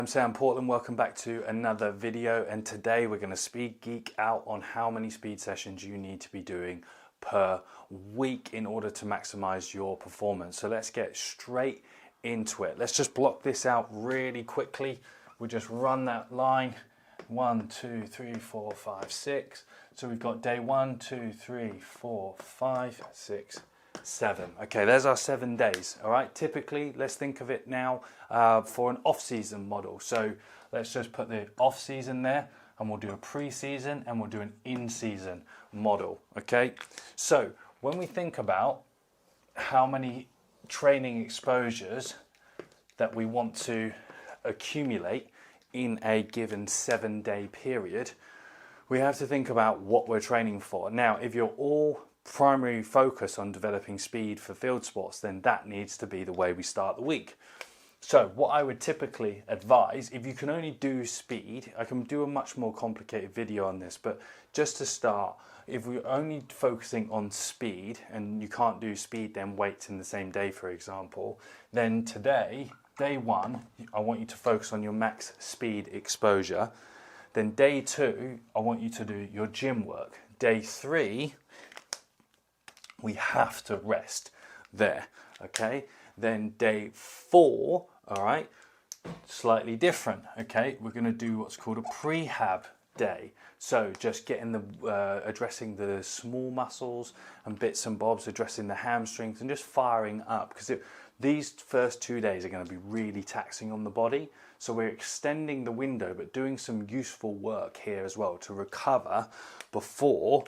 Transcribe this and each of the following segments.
I'm Sam Portland, welcome back to another video, and today we're going to speed geek out on how many speed sessions you need to be doing per week in order to maximize your performance. So let's get straight into it. Let's just block this out really quickly. We'll just run that line 1, 2, 3, 4, 5, 6. So we've got day 1, 2, 3, 4, 5, 6, 7. Okay, there's our 7 days. All right, typically let's think of it now for an off-season model. So let's just put the off-season there, and we'll do a pre-season and we'll do an in-season model. Okay, so when we think about how many training exposures that we want to accumulate in a given 7-day period, we have to think about what we're training for. Now, if you're all primary focus on developing speed for field sports, then that needs to be the way we start the week. So what I would typically advise, if you can only do speed, I can do a much more complicated video on this, but just to start, if we're only focusing on speed and you can't do speed then weights in the same day, for example, then today, day 1, I want you to focus on your max speed exposure. Then day 2, I want you to do your gym work. Day 3, we have to rest there, okay? Then day 4, all right, slightly different, okay? We're gonna do what's called a prehab day. So just getting the, addressing the small muscles and bits and bobs, addressing the hamstrings and just firing up, because these first 2 days are gonna be really taxing on the body. So we're extending the window, but doing some useful work here as well to recover before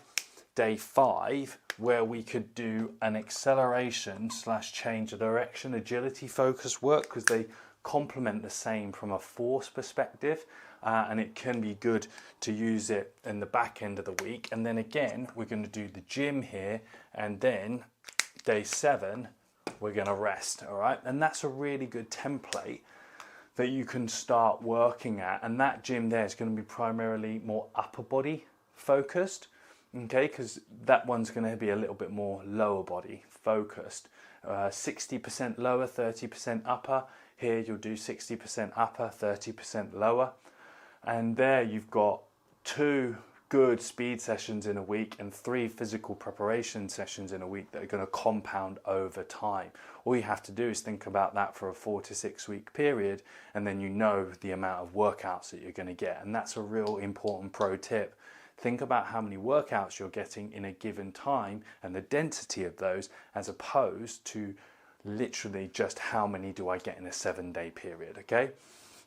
day 5, where we could do an acceleration / change of direction, agility focus work, because they complement the same from a force perspective, and it can be good to use it in the back end of the week. And then again, we're going to do the gym here, and then day 7, we're going to rest, all right? And that's a really good template that you can start working at, and that gym there is going to be primarily more upper body focused. Okay, because that one's going to be a little bit more lower body focused. 60% lower, 30% upper. Here you'll do 60% upper, 30% lower. And there you've got 2 good speed sessions in a week and 3 physical preparation sessions in a week that are going to compound over time. All you have to do is think about that for a 4 to 6 week period, and then you know the amount of workouts that you're going to get. And that's a real important pro tip. Think about how many workouts you're getting in a given time and the density of those, as opposed to literally just how many do I get in a 7-day period, okay?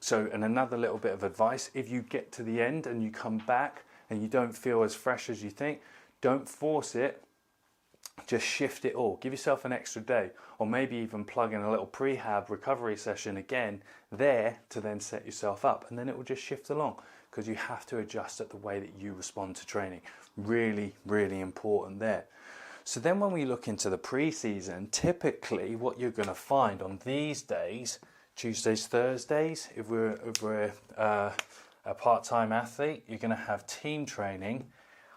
So, and another little bit of advice, if you get to the end and you come back and you don't feel as fresh as you think, don't force it, just shift it all. Give yourself an extra day, or maybe even plug in a little prehab recovery session again there to then set yourself up, and then it will just shift along, because you have to adjust at the way that you respond to training. Really, really important there. So then when we look into the pre-season, typically what you're going to find on these days, Tuesdays, Thursdays, if we're a part-time athlete, you're going to have team training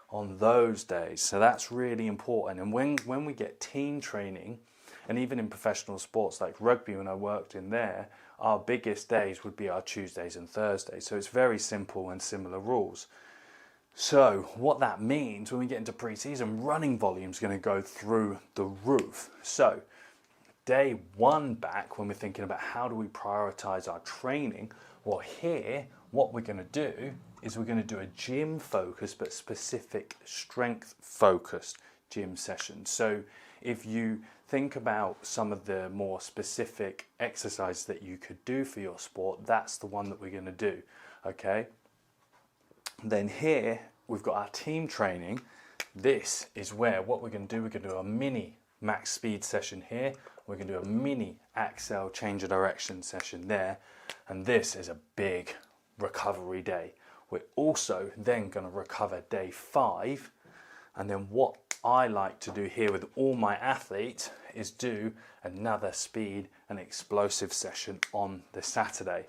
on those days. So that's really important. And when we get team training, and even in professional sports like rugby, when I worked in there, our biggest days would be our Tuesdays and Thursdays. So it's very simple and similar rules. So what that means when we get into pre-season, running volume is going to go through the roof. So day 1 back, when we're thinking about how do we prioritize our training, well, here what we're going to do is we're going to do a gym focused but specific strength focused gym session. So if you think about some of the more specific exercises that you could do for your sport, that's the one that we're going to do, okay? Then here we've got our team training. This is where what we're going to do, we're going to do a mini max speed session here. We're going to do a mini accel change of direction session there. And this is a big recovery day. We're also then going to recover day 5. And then what I like to do here with all my athletes is do another speed and explosive session on the Saturday.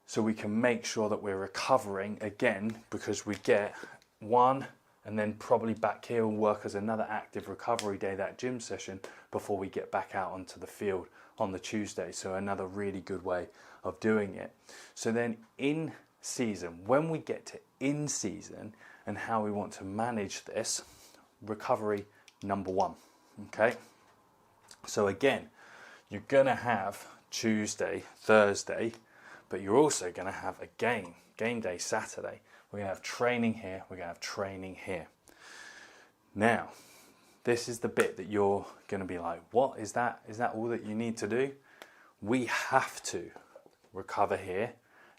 So we can make sure that we're recovering again, because we get 1 and then probably back here will work as another active recovery day, that gym session, before we get back out onto the field on the Tuesday. So another really good way of doing it. So then in season, when we get to in season and how we want to manage this, recovery number one, okay? So again, you're gonna have Tuesday, Thursday, but you're also gonna have a game day Saturday. We're gonna have training here, we're gonna have training here. Now, this is the bit that you're gonna be like, what is that? Is that all that you need to do? We have to recover here,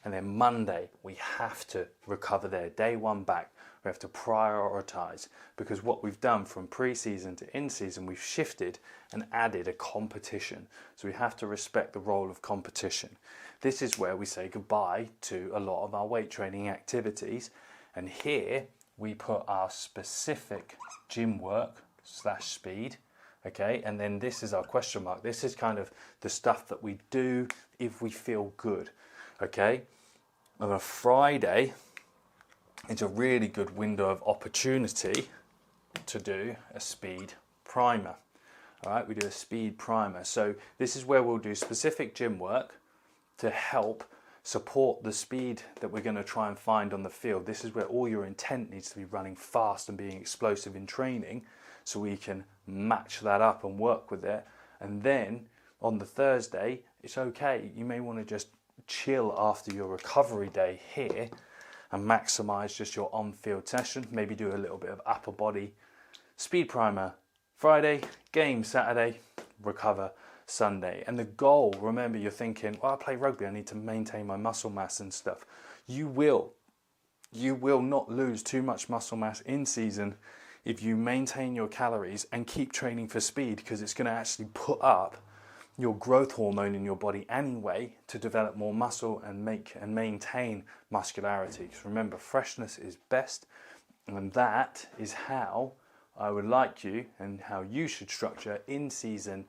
and then Monday, we have to recover there. Day one back, we have to prioritize, because what we've done from pre-season to in-season, we've shifted and added a competition. So we have to respect the role of competition. This is where we say goodbye to a lot of our weight training activities. And here we put our specific gym work / speed, okay? And then this is our question mark. This is kind of the stuff that we do if we feel good, okay? On a Friday, it's a really good window of opportunity to do a speed primer. All right, we do a speed primer. So this is where we'll do specific gym work to help support the speed that we're going to try and find on the field. This is where all your intent needs to be running fast and being explosive in training, so we can match that up and work with it. And then on the Thursday, it's okay. You may want to just chill after your recovery day here and maximize just your on-field session. Maybe do a little bit of upper body speed primer Friday, game Saturday, recover Sunday. And the goal, remember, you're thinking, well, I play rugby, I need to maintain my muscle mass and stuff. You will not lose too much muscle mass in season if you maintain your calories and keep training for speed, because it's going to actually put up your growth hormone in your body anyway to develop more muscle and maintain muscularity. Because remember, freshness is best, and that is how I would like you and how you should structure in-season,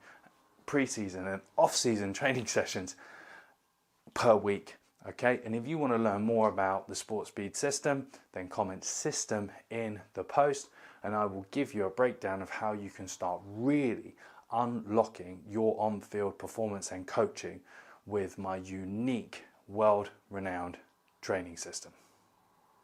pre-season and off-season training sessions per week. Okay, and if you want to learn more about the Sport Speed system, then comment system in the post, and I will give you a breakdown of how you can start really unlocking your on-field performance and coaching with my unique, world-renowned training system.